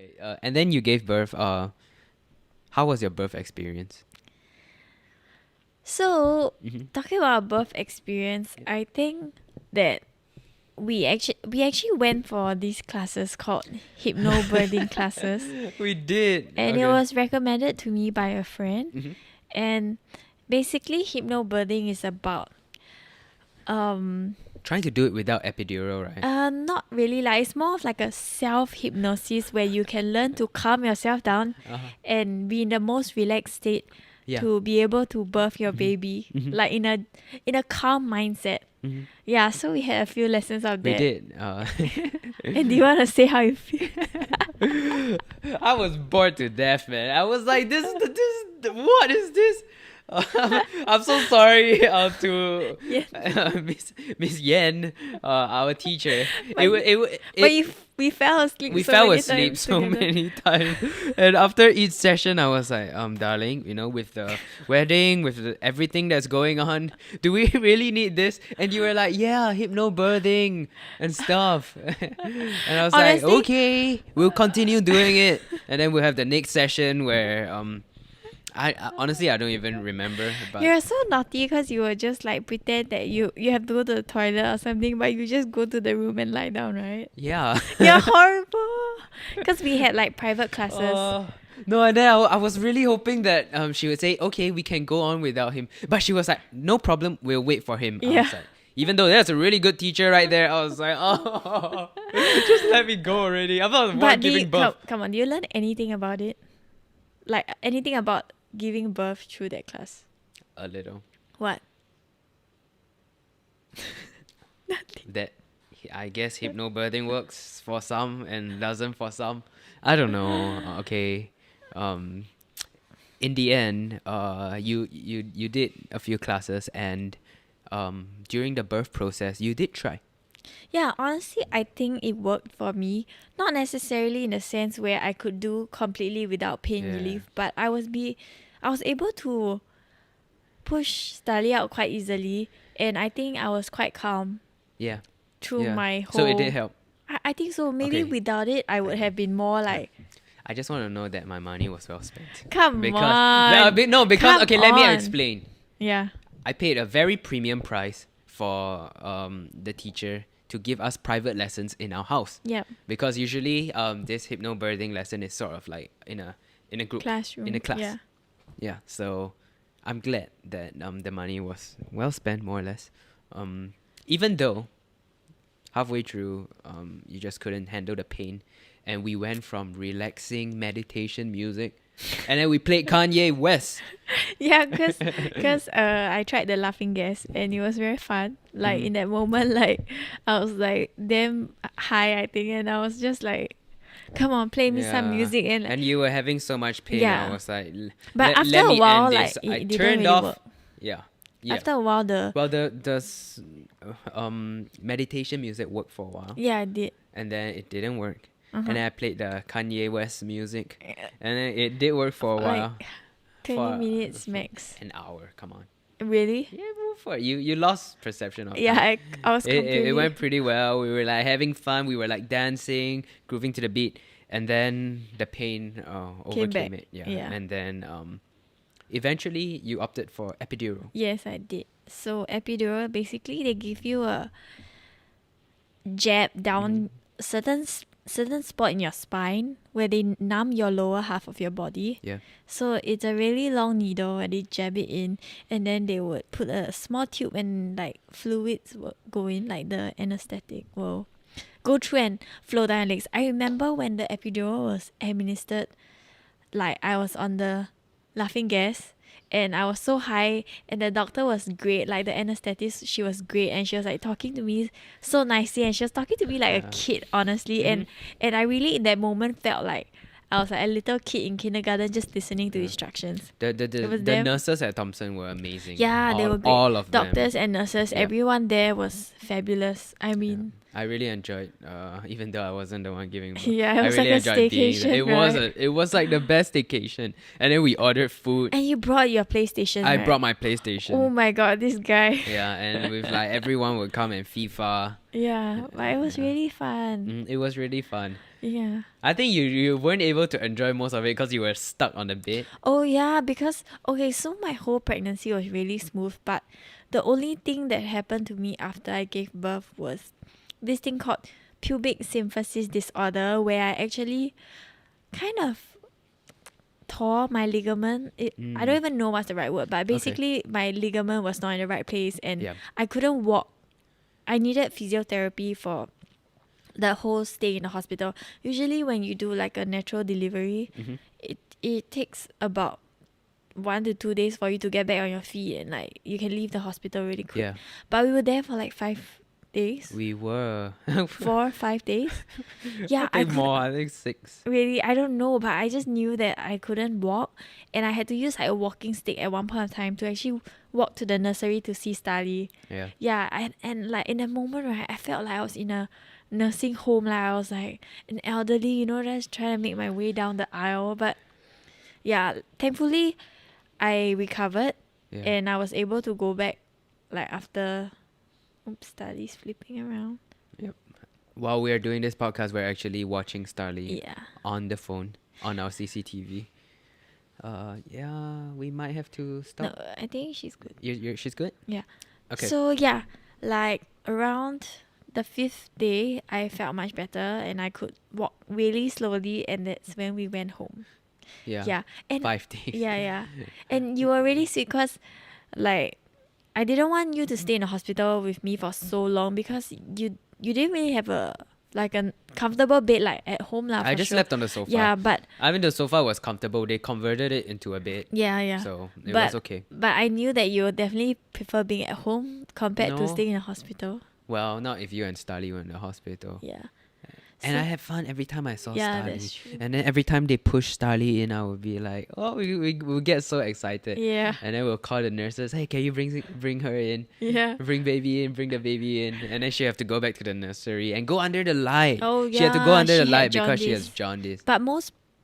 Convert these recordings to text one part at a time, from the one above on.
Okay. And then you gave birth. How was your birth experience? So, Mm-hmm. talking about birth experience, I think that we actually went for these classes called hypnobirthing classes, We did. and it Okay. was recommended to me by a friend. Mm-hmm. And basically, hypnobirthing is about Trying to do it without epidural, right? not really, like it's more of like a self hypnosis where you can learn to calm yourself down Uh-huh. and be in the most relaxed state Yeah. to be able to birth your baby, Mhm. like in a calm mindset. Mhm. Yeah, so we had a few lessons of We that. did. And do you want to say how you feel? I was bored to death, man. I was like, what is this? I'm so sorry to Yeah. Miss Yen, our teacher. We fell asleep. We so fell many asleep times so together. many times, and after each session, I was like, darling, with the wedding, with everything that's going on, do we really need this? And you were like, yeah, hypnobirthing and stuff. And I was like, Honestly- okay, we'll continue doing it, and then we'll have the next session where I honestly I don't even remember, but You're so naughty because you will just like pretend that you have to go to the toilet or something, but you just go to the room and lie down, right? yeah. You're horrible. Because we had like private classes. No, and then I was really hoping that she would say, okay, we can go on without him. But she was like, no problem, we'll wait for him. I Yeah. was like, even though that's a really good teacher right there, I was like, oh, just let me go already. I'm not the one But giving birth. come on, do you learn anything about it? Like anything about giving birth through that class? A little. What? That I guess hypnobirthing works for some and doesn't for some. I don't know. Okay. In the end, you did a few classes, and during the birth process you did try. Yeah, honestly, I think it worked for me. Not necessarily in the sense where I could do completely without pain Yeah. relief, but I was able to push Stali out quite easily, and I think I was quite calm Yeah. through Yeah. my whole. So it did help. I think so. Maybe Okay. without it, I would have been more like, I just want to know that my money was well spent. come Because on. because Come okay, let me on. explain. Yeah. I paid a very premium price for the teacher to give us private lessons in our house. Yep. Because usually this hypnobirthing lesson is sort of like in a group, Classroom. in a class. Yeah. Yeah, so I'm glad that the money was well spent, more or less. Even though halfway through you just couldn't handle the pain, and we went from relaxing meditation music, and then we played Kanye West. Yeah, because I tried the laughing gas and it was very fun. Like Mhm. in that moment, like I was like damn high, I think, and I was just like, "Come on, play me some Yeah. music." And you were having so much pain. Yeah. I was like, But after let a me while, end like this. it I didn't turned really off. work. Yeah. Yeah. After a while, Well, meditation music worked for a while, I did. and then it didn't work. Uh-huh. And then I played the Kanye West music, and then it did work for a while. Like 20 For- minutes for max. An hour, come on. Really? Yeah, go for it. You lost perception of Yeah, time. I was It completely. went pretty well. We were like having fun. We were like dancing, grooving to the beat, and then the pain overcame back. it. Yeah. Yeah. And then eventually you opted for epidural. Yes, I did. So epidural, basically, they give you a jab down certain spot in your spine where they numb your lower half of your body. Yeah. So it's a really long needle where they jab it in, and then they would put a small tube and like fluids will go in, like the anesthetic will go through and flow down your legs. I remember when the epidural was administered, like I was on the laughing gas and I was so high, and the doctor was great, like the anesthetist, she was great, and she was like talking to me so nicely, and she was talking to me like a kid, honestly. And I really in that moment felt like I was like a little kid in kindergarten just listening to instructions. The was the damn- nurses at Thompson were amazing. Yeah, they were great. All of them. Doctors and nurses, Yeah. everyone there was fabulous. I mean, I really enjoyed, even though I wasn't the one giving birth. Yeah, it I was really like a enjoyed being there. staycation, It was like the best staycation. And then we ordered food. and you brought your PlayStation, I right? brought my PlayStation. Oh my god, this guy. Yeah, and with like everyone would come and FIFA. Yeah, but it was Yeah. really fun. It was really fun. Yeah. I think you weren't able to enjoy most of it because you were stuck on the bed. Oh yeah, because okay, so my whole pregnancy was really smooth, but the only thing that happened to me after I gave birth was this thing called pubic symphysis disorder, where I actually kind of tore my ligament. I don't even know what's the right word, but basically my ligament was not in the right place and Yeah. I couldn't walk. I needed physiotherapy for the whole stay in the hospital. Usually when you do like a natural delivery, it takes about 1 to 2 days for you to get back on your feet and like you can leave the hospital really quick. Yeah. But we were there for like 5 days. We were. 4 5 days. Yeah, I think more. I think 6. really, I don't know, but I just knew that I couldn't walk and I had to use like a walking stick at one point of time to actually walk to the nursery to see Starly. Yeah. Yeah, and like in that moment, right, I felt like I was in a nursing home. Like I was like an elderly, just trying to make my way down the aisle. But yeah, thankfully, I recovered Yeah. and I was able to go back like after Starly's flipping around. While we are doing this podcast, we're actually watching Starly Yeah. on the phone on our CCTV. Yeah, we might have to stop. No, I think she's good. She's good? Yeah. Okay. So yeah, like around the 5th day, I felt much better and I could walk really slowly, and that's when we went home. Yeah. Yeah, and 5 days. yeah, and you were really sweet because, like, I didn't want you to stay in the hospital with me for so long because you didn't really have a comfortable bed like at home lah. I for just sure. slept on the sofa. Yeah, but I mean, the sofa was comfortable. They converted it into a bed. yeah. So it But was okay. But I knew that you would definitely prefer being at home compared to No. staying in a hospital. Well, not if you and Starly were in the hospital. Yeah. And So- I had fun every time I saw Yeah, Starly. that's true. And then every time they push Starly in, I would be like, oh, we'll get so excited. Yeah. And then we'll call the nurses, hey, can you bring her in? Yeah. Bring the baby in. And then she have to go back to the nursery and go under the light. Oh, She had to go yeah, under the she light had because she has jaundice. jaundice. But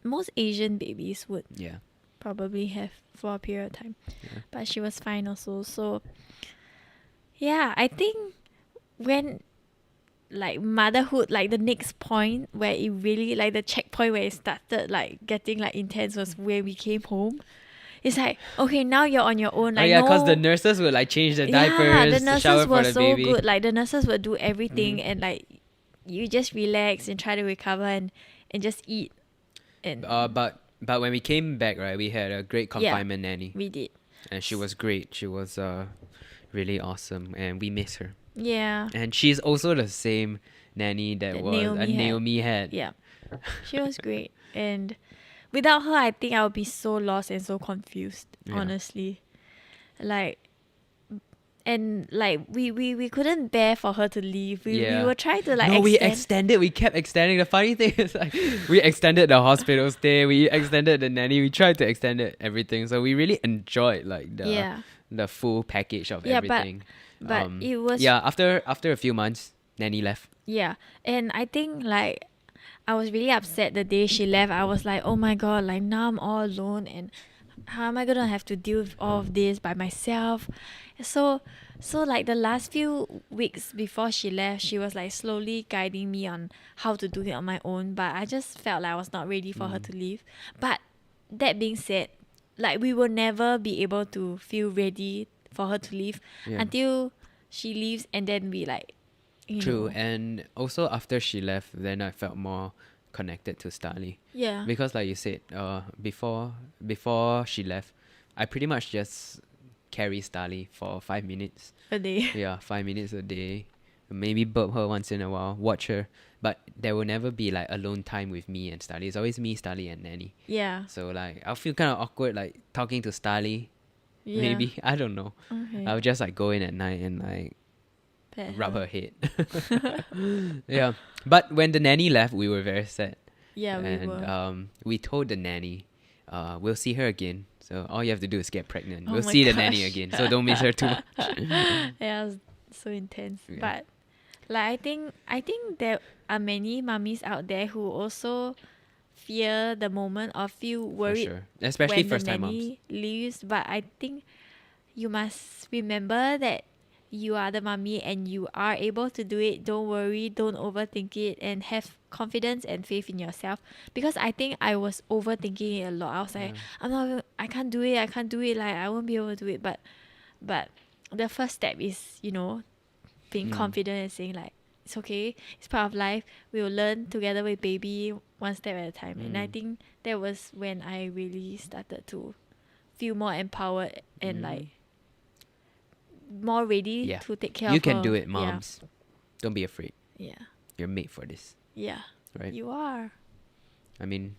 most Asian babies would Yeah. probably have for a period of time. Yeah. But she was fine also. So yeah, I think when like motherhood, like the next point where it really like the checkpoint where it started like getting like intense was when we came home. It's like, okay, now you're on your own. Oh, I yeah, know, because the nurses would like change the diapers, yeah, the shower nurses for were the so baby. good. Like the nurses would do everything and like you just relax and try to recover and just eat. And But when we came back, right, we had a great confinement nanny. we did. And she was great. She was really awesome, and we miss her. Yeah. And she's also the same nanny that Naomi had. Yeah. She was great. And without her, I think I would be so lost and so confused, Yeah. honestly. Like, and like we couldn't bear for her to leave. We were trying to like we kept extending. The funny thing is like we extended the hospital stay, we extended the nanny, we tried to extend everything. So we really enjoyed like the full package of everything. But it was after a few months, nanny left. Yeah. And I think like I was really upset the day she left. I was like, oh my god, like now I'm all alone and how am I gonna have to deal with all of this by myself? So like the last few weeks before she left, she was like slowly guiding me on how to do it on my own. But I just felt like I was not ready for her to leave. But that being said, like we will never be able to feel ready for her to leave until she leaves, and then we like True. And also after she left, then I felt more connected to Starly. Yeah. Because like you said, before she left, I pretty much just carry Starly for 5 minutes. A day. Yeah, 5 minutes a day. Maybe burp her once in a while, watch her. But there will never be like alone time with me and Starly. It's always me, Starly, and Nanny. Yeah. So like I'll feel kind of awkward like talking to Starly. Yeah. Maybe. I don't know. Okay. I'll just like go in at night and like Pet rub her head. Yeah. But when the nanny left, we were very sad. Yeah, we were. And we told the nanny, we'll see her again. So all you have to do is get pregnant. Oh We'll my see the gosh. nanny again. So don't miss her too much. Yeah, it was so intense. Yeah. But like I think there are many mummies out there who also fear the moment or feel For worried sure. Especially when first the time moms. nanny leaves. But I think you must remember that you are the mommy and you are able to do it. Don't worry, don't overthink it, and have confidence and faith in yourself. Because I think I was overthinking it a lot. I was like, I can't do it, like I won't be able to do it. But the first step is, being confident and saying like, it's okay, it's part of life. We will learn together with baby, one step at a time. And I think that was when I really started to feel more empowered and like more ready to take care of her. You can do it, moms. Don't be afraid. Yeah. You're made for this. Yeah. Right? You are. I mean,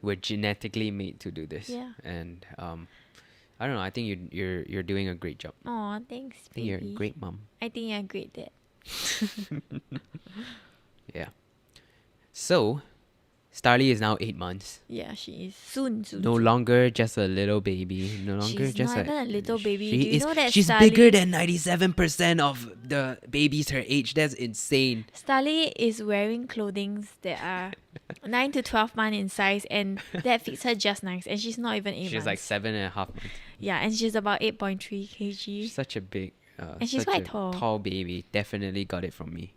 we're genetically made to do this. Yeah. And I don't know, I think you're doing a great job. Oh, thanks, I think baby. you're a great mom. I think you're a great dad. Yeah. So, Starly is now 8 months. Yeah, she is. Soon. No longer just a little baby. No longer She's just not even a little baby. She Do you know that she's Starly, bigger than 97% of the babies her age. That's insane. Starly is wearing clothing that are 9 to 12 months in size, and that fits her just nice. And she's not even 8 months. She's like 7.5 months. Yeah, and she's about 8.3 kg. She's such a big, and she's such quite a tall. Tall baby. Definitely got it from me.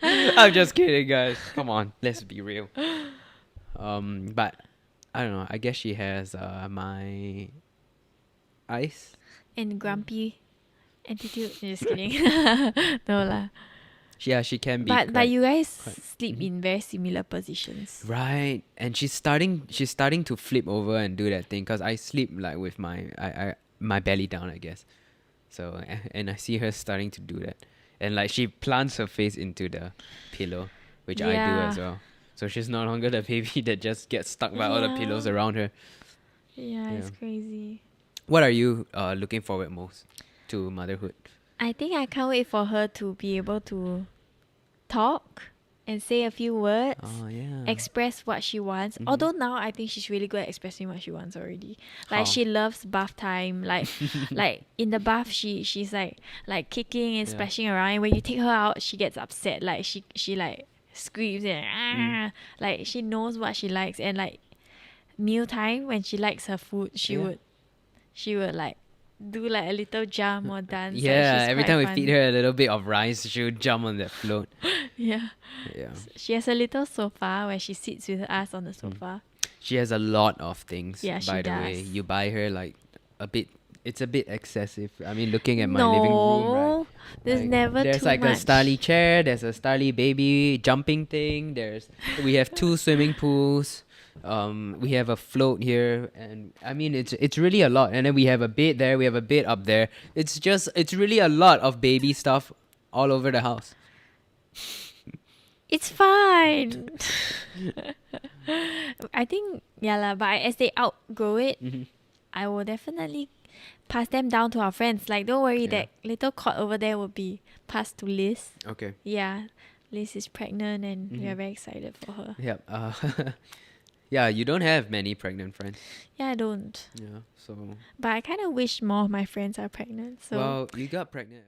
I'm just kidding, guys. Come on, let's be real. But I don't know. I guess she has my eyes And grumpy attitude. Just kidding. No lah. Yeah, she can be. But you guys sleep in very similar positions. Right, and she's starting to flip over and do that thing because I sleep like with my belly down, I guess. So and I see her starting to do that, and like she plants her face into the pillow, which I do as well. So she's no longer the baby that just gets stuck by all the pillows around her. Yeah, it's crazy. What are you looking forward most to motherhood? I think I can't wait for her to be able to talk and say a few words, express what she wants. Although now I think she's really good at expressing what she wants already. Like she loves bath time. Like like in the bath she's like kicking and splashing around. And when you take her out, she gets upset. Like she like screams and like she knows what she likes. And like mealtime, when she likes her food, she would like do like a little jump or dance. Yeah, every time we feed her a little bit of rice, she would jump on that float. Yeah. She has a little sofa where she sits with us on the sofa. She has a lot of things. Yeah, by the way, you buy her like a bit. It's a bit excessive. I mean, looking at my No, living room, right? There's like, never there's too like much. a Starly chair. There's a Starly baby jumping thing. We have 2 swimming pools. We have a float here, and I mean it's really a lot. And then we have a bed there, we have a bed up there. It's really a lot of baby stuff all over the house. It's fine. I think but as they outgrow it, I will definitely pass them down to our friends. Like, don't worry, that little cot over there will be passed to Liz. Okay. Yeah, Liz is pregnant and we are very excited for her. Yep. Yeah, you don't have many pregnant friends. Yeah, I don't. Yeah, so. But I kind of wish more of my friends are pregnant. So. Well, you got pregnant.